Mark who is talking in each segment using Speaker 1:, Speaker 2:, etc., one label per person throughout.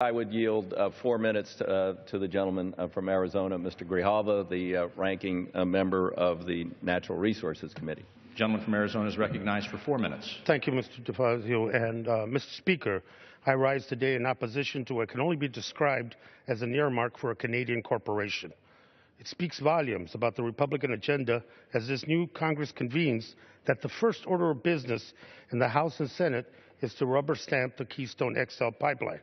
Speaker 1: I would yield 4 minutes to the gentleman from Arizona, Mr. Grijalva, the ranking member of the Natural Resources Committee.
Speaker 2: The gentleman from Arizona is recognized for 4 minutes.
Speaker 3: Thank you, Mr. DeFazio. And Mr. Speaker, I rise today in opposition to what can only be described as an earmark for a Canadian corporation. It speaks volumes about the Republican agenda as this new Congress convenes that the first order of business in the House and Senate is to rubber stamp the Keystone XL pipeline.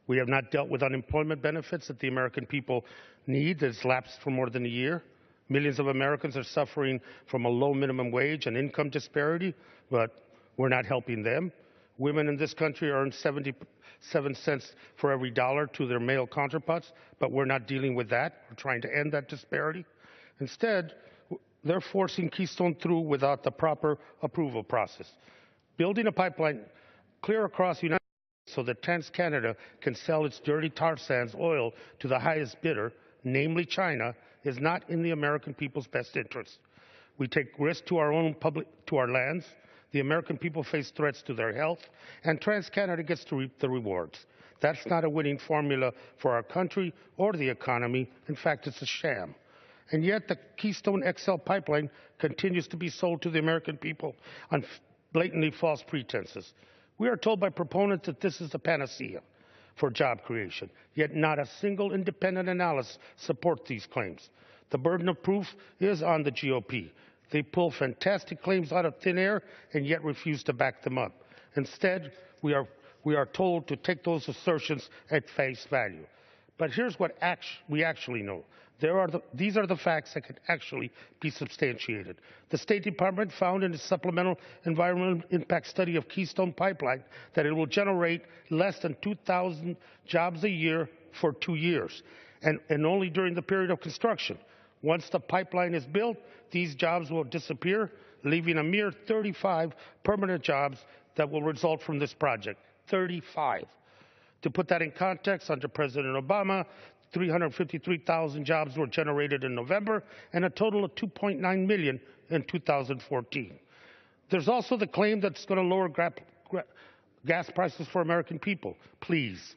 Speaker 3: We have not dealt with unemployment benefits that the American people need that has lapsed for more than a year. Millions of Americans are suffering from a low minimum wage and income disparity, but we're not helping them. Women in this country earn 77 cents for every dollar to their male counterparts, but we're not dealing with that. We're trying to end that disparity. Instead, they're forcing Keystone through without the proper approval process. Building a pipeline clear across the United States so that TransCanada can sell its dirty tar sands oil to the highest bidder, namely China, is not in the American people's best interest. We take risks to our lands. The American people face threats to their health, and TransCanada gets to reap the rewards. That's not a winning formula for our country or the economy. In fact, it's a sham. And yet the Keystone XL pipeline continues to be sold to the American people on blatantly false pretenses. We are told by proponents that this is a panacea for job creation, yet not a single independent analysis supports these claims. The burden of proof is on the GOP. They pull fantastic claims out of thin air and yet refuse to back them up. Instead, we are told to take those assertions at face value. But here's what we actually know. These are the facts that can actually be substantiated. The State Department found in its supplemental environmental impact study of Keystone Pipeline that it will generate less than 2,000 jobs a year for 2 years, and only during the period of construction. Once the pipeline is built, these jobs will disappear, leaving a mere 35 permanent jobs that will result from this project. 35. To put that in context, under President Obama, 353,000 jobs were generated in November and a total of 2.9 million in 2014. There's also the claim that it's going to lower gas prices for American people. Please.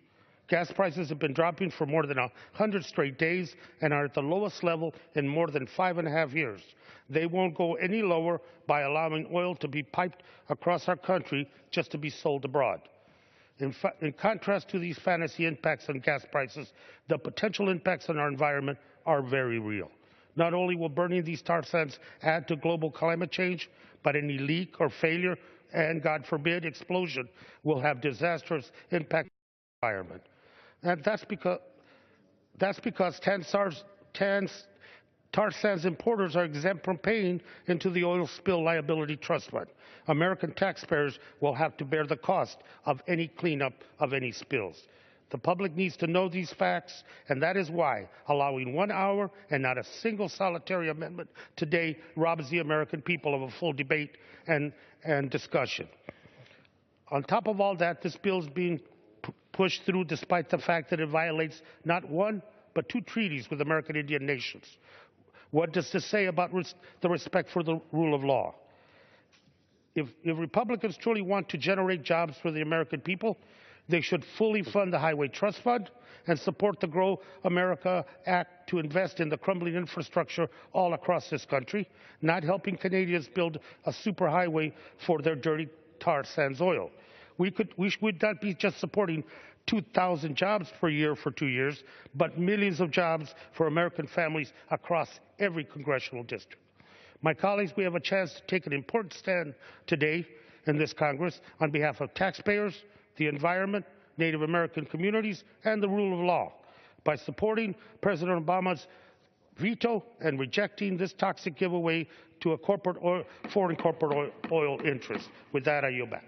Speaker 3: Gas prices have been dropping for more than 100 straight days and are at the lowest level in more than 5.5 years. They won't go any lower by allowing oil to be piped across our country just to be sold abroad. In contrast to these fantasy impacts on gas prices, the potential impacts on our environment are very real. Not only will burning these tar sands add to global climate change, but any leak or failure and, God forbid, explosion will have disastrous impact on the environment. And that's because tar sands importers are exempt from paying into the Oil Spill Liability Trust Fund. American taxpayers will have to bear the cost of any cleanup of any spills. The public needs to know these facts, and that is why allowing 1 hour and not a single solitary amendment today robs the American people of a full debate and discussion. On top of all that, this bill is being pushed through despite the fact that it violates not one but 2 treaties with American Indian nations. What does this say about the respect for the rule of law? If Republicans truly want to generate jobs for the American people, they should fully fund the Highway Trust Fund and support the Grow America Act to invest in the crumbling infrastructure all across this country, not helping Canadians build a superhighway for their dirty tar sands oil. We would not be just supporting 2,000 jobs per year for 2 years, but millions of jobs for American families across every congressional district. My colleagues, we have a chance to take an important stand today in this Congress on behalf of taxpayers, the environment, Native American communities, and the rule of law by supporting President Obama's veto and rejecting this toxic giveaway to a foreign corporate oil interest. With that, I yield back.